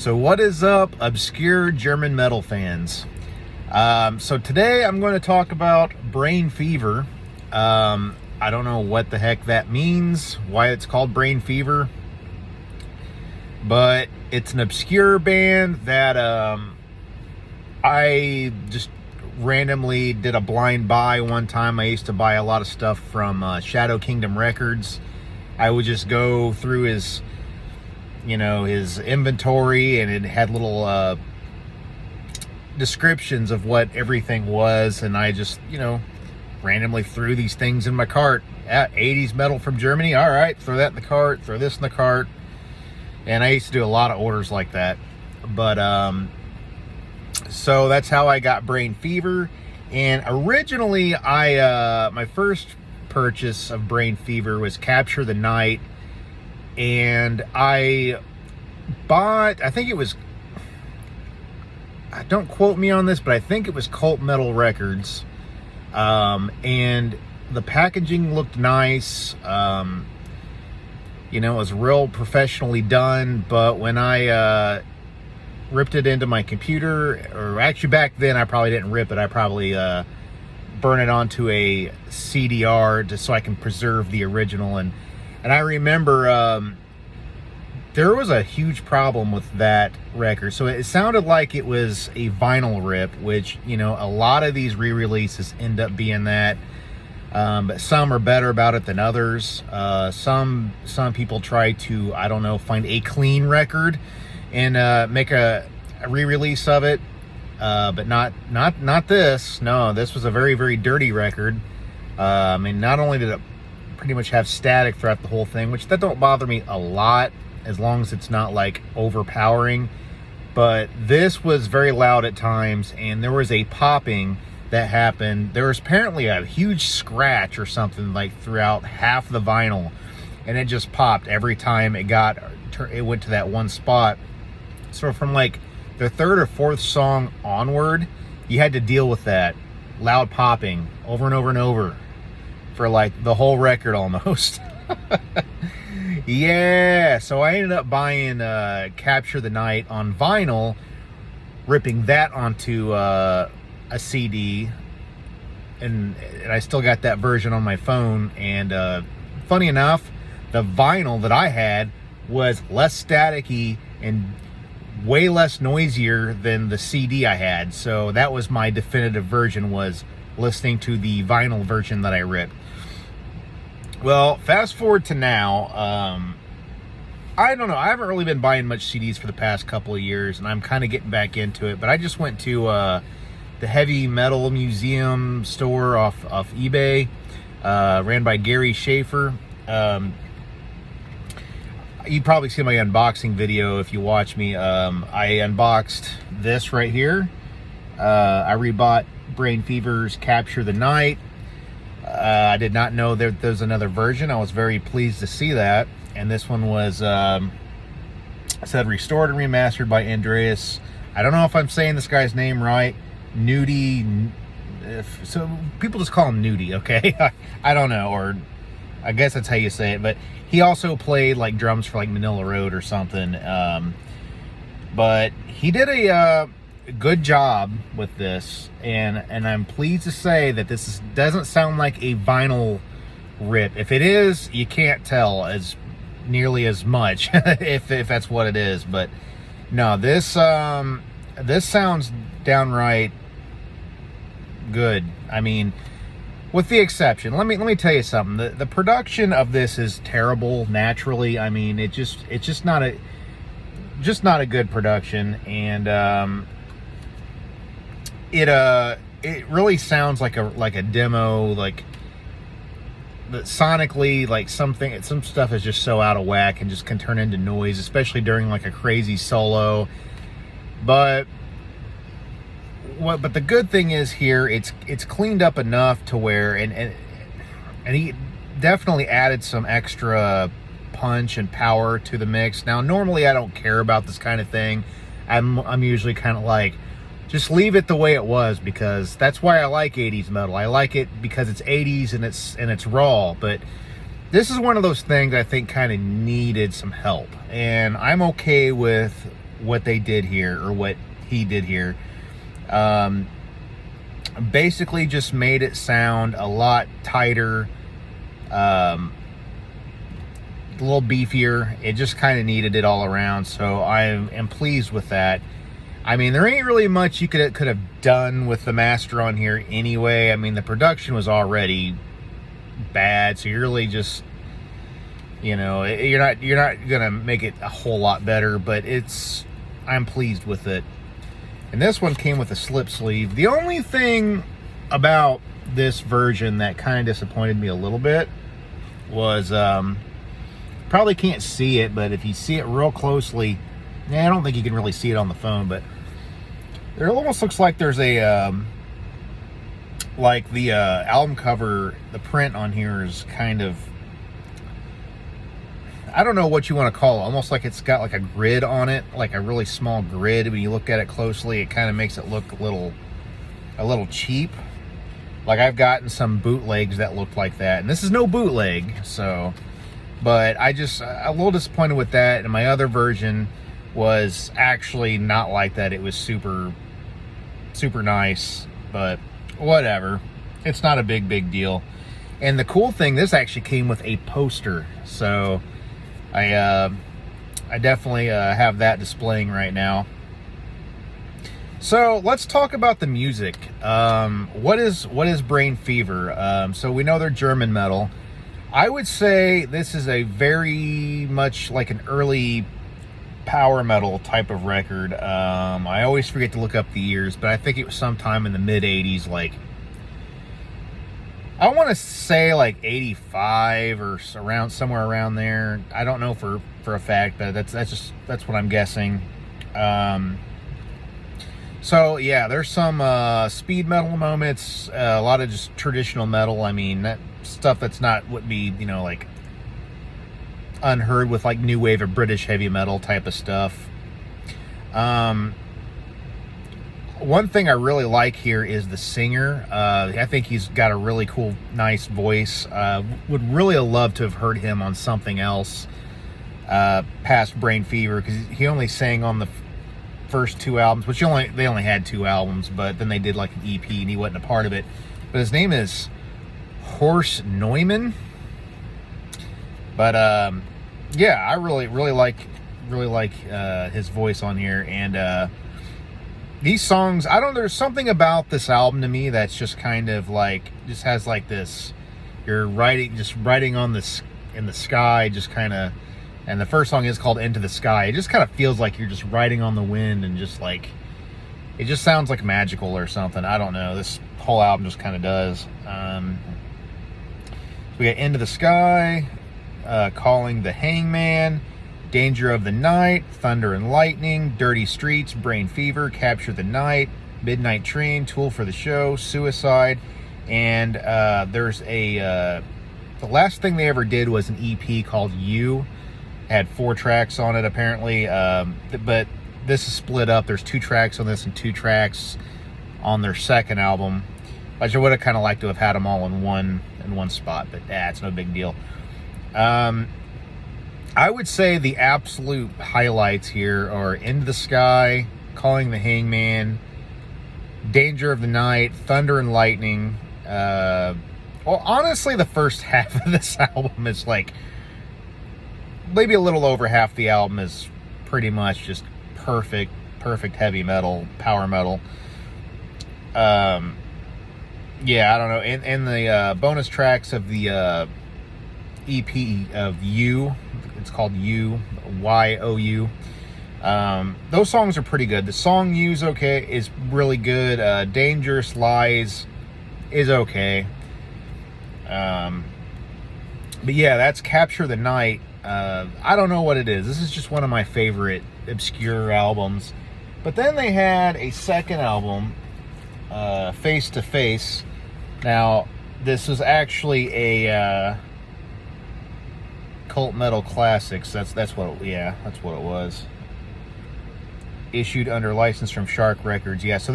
So what is up, obscure German metal fans? So today I'm going to talk about Brainfever. I don't know what the heck that means, why it's called Brainfever, but it's an obscure band that I just randomly did a blind buy one time. I used to buy a lot of stuff from Shadow Kingdom Records. I would just go through his inventory, and it had little descriptions of what everything was, and I just, randomly threw these things in my cart. 80s metal from Germany, all right, throw that in the cart, throw this in the cart. And I used to do a lot of orders like that. But so that's how I got Brainfever. And originally my first purchase of Brainfever was Capture the Night, and I bought, I think it was, don't quote me on this, but I think it was Cult Metal Records. And the packaging looked nice. It was real professionally done, but when I ripped it into my computer, or actually back then I probably didn't rip it, I probably burn it onto a CDR just so I can preserve the original. And I remember there was a huge problem with that record. So it sounded like it was a vinyl rip, which, a lot of these re-releases end up being that. But some are better about it than others. Some people try to, I don't know, find a clean record and make a re-release of it. But not this. No, this was a very, very dirty record. Not only did it pretty much have static throughout the whole thing, which that don't bother me a lot, as long as it's not like overpowering, but this was very loud at times, and there was a popping that happened. There was apparently a huge scratch or something like throughout half the vinyl, and it just popped every time it went to that one spot. So from like the third or fourth song onward, you had to deal with that loud popping over and over and over for like the whole record almost. Yeah, so I ended up buying Capture the Night on vinyl, ripping that onto a CD, and I still got that version on my phone. And funny enough, the vinyl that I had was less staticky and way less noisier than the CD I had. So that was my definitive version, was listening to the vinyl version that I ripped. Well, fast forward to now, I don't know, I haven't really been buying much CDs for the past couple of years, and I'm kind of getting back into it, but I just went to the Heavy Metal Museum store off eBay, ran by Gary Schaefer. You probably see my unboxing video if you watch me. I unboxed this right here. I rebought Brainfever's Capture the Night. I did not know there's another version. I was very pleased to see that. And this one was said restored and remastered by Andreas. I don't know if I'm saying this guy's name right. Nudie. So people just call him Nudie, okay? I don't know, or I guess that's how you say it. But he also played like drums for like Manila Road or something. But he did a good job with this, and I'm pleased to say that this doesn't sound like a vinyl rip. If it is, you can't tell as nearly as much if that's what it is. But no, this sounds downright good. I mean, with the exception, let me tell you something. The production of this is terrible naturally. I mean, it's just not a good production, and it really sounds like a demo, like sonically, like some stuff is just so out of whack and just can turn into noise, especially during like a crazy solo. But the good thing is here, it's cleaned up enough to where, and he definitely added some extra punch and power to the mix. Now, normally I don't care about this kind of thing. I'm usually kind of like, just leave it the way it was, because that's why I like 80s metal. I like it because it's 80s and it's raw. But this is one of those things I think kind of needed some help, and I'm okay with what they did here, or what he did here. Basically just made it sound a lot tighter, a little beefier. It just kind of needed it all around, so I am pleased with that. I mean, there ain't really much you could have done with the master on here anyway. I mean, the production was already bad, so you're really just, you know, you're not gonna make it a whole lot better, but I'm pleased with it. And this one came with a slip sleeve. The only thing about this version that kind of disappointed me a little bit was, probably can't see it, but if you see it real closely, I don't think you can really see it on the phone, but there almost looks like there's a, like the album cover, the print on here is kind of, I don't know what you want to call it, almost like it's got like a grid on it, like a really small grid. When you look at it closely, it kind of makes it look a little cheap. Like, I've gotten some bootlegs that look like that, and this is no bootleg, so, but I'm a little disappointed with that. And my other version was actually not like that. It was super nice, but whatever. It's not a big deal. And the cool thing, this actually came with a poster, so I definitely have that displaying right now. So let's talk about the music. What is Brainfever? So we know they're German metal. I would say this is a very much like an early power metal type of record. I always forget to look up the years, but I think it was sometime in the mid 80s, like, I want to say like 85 or somewhere around there. I don't know for a fact, but that's what I'm guessing. So yeah, there's some speed metal moments, a lot of just traditional metal. I mean, that stuff that's wouldn't be, you know, like unheard with like new wave of British heavy metal type of stuff. One thing I really like here is the singer. I think he's got a really cool, nice voice. Would really love to have heard him on something else past Brainfever, because he only sang on the first two albums, which they only had two albums, but then they did like an EP and he wasn't a part of it. But his name is Horst Neumann. But yeah, I really like his voice on here. And these songs, I don't know, there's something about this album to me that's just kind of like, just has like this, you're writing on this in the sky, just kind of. And the first song is called Into the Sky. It just kind of feels like you're just riding on the wind, and just like, it just sounds like magical or something. I don't know. This whole album just kind of does. So we got Into the Sky, Calling the Hangman, Danger of the Night, Thunder and Lightning, Dirty Streets, Brainfever, Capture the Night, Midnight Train, Tool for the Show, Suicide, and there's the last thing they ever did was an EP called You. Had 4 tracks on it apparently, but this is split up. There's 2 tracks on this and 2 tracks on their second album. I would have kind of liked to have had them all in one spot, but it's no big deal. I would say the absolute highlights here are Into the Sky, Calling the Hangman, Danger of the Night, Thunder and Lightning. Well, honestly, the first half of this album is like, maybe a little over half the album is pretty much just perfect heavy metal, power metal. Yeah, I don't know. And the bonus tracks of the EP of You, it's called You, Y-O-U. Those songs are pretty good. The song You's okay, is really good. Dangerous Lies is okay. But yeah, that's Capture the Night. I don't know what it is. This is just one of my favorite obscure albums. But then they had a second album, Face to Face. Now, this was actually a cult metal classics. That's what it was. Issued under license from Shark Records. Yeah, so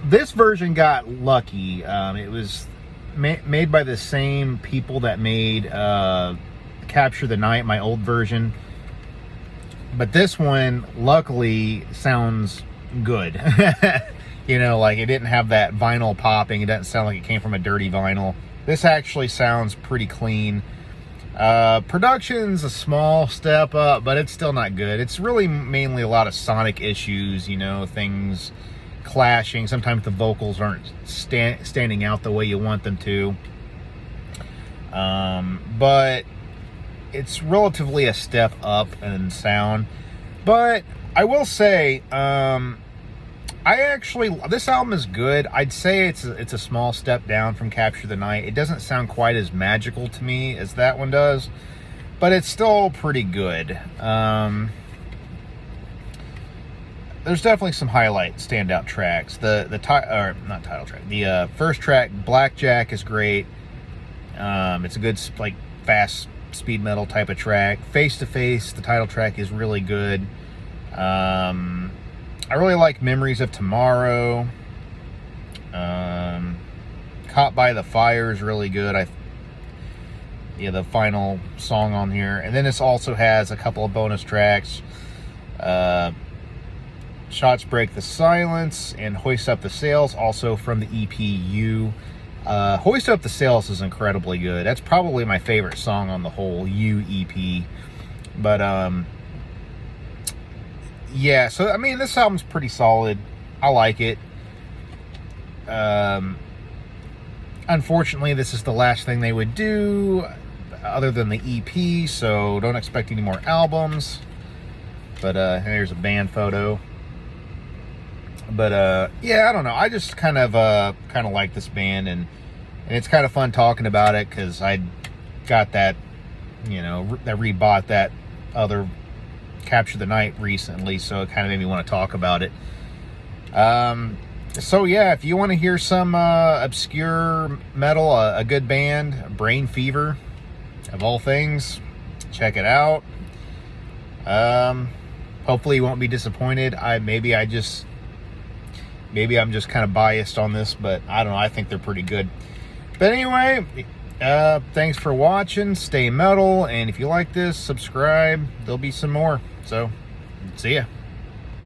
this version got lucky. It was made by the same people that made Capture the Night, my old version. But this one, luckily, sounds good. You know, like it didn't have that vinyl popping. It doesn't sound like it came from a dirty vinyl. This actually sounds pretty clean. Production's a small step up, but it's still not good. It's really mainly a lot of sonic issues, you know, things clashing. Sometimes the vocals aren't standing out the way you want them to. But it's relatively a step up in sound. But I will say, this album is good. I'd say it's a small step down from Capture the Night. It doesn't sound quite as magical to me as that one does, but it's still pretty good. There's definitely some standout tracks. Not title track. The first track, Blackjack, is great. It's a good fast speed metal type of track. Face to Face, the title track, is really good. I really like Memories of Tomorrow. Caught by the Fire is really good. The final song on here. And then this also has a couple of bonus tracks. Shots Break the Silence and Hoist Up the Sails, also from the EP You. Hoist Up the Sails is incredibly good. That's probably my favorite song on the whole You EP. But, yeah, so, I mean, this album's pretty solid. I like it. Unfortunately, this is the last thing they would do other than the EP, so don't expect any more albums. But, here's a band photo. But, yeah, I don't know. I just kind of like this band, and it's kind of fun talking about it, because I got that, you know, I rebought that other Capture the Night recently, so it kind of made me want to talk about it. So yeah, if you want to hear some obscure metal, a good band, Brainfever, of all things, check it out. Hopefully you won't be disappointed. Maybe I'm just kind of biased on this, but I don't know. I think they're pretty good. But anyway, thanks for watching. Stay metal, and if you like this, subscribe. There'll be some more. So, see ya.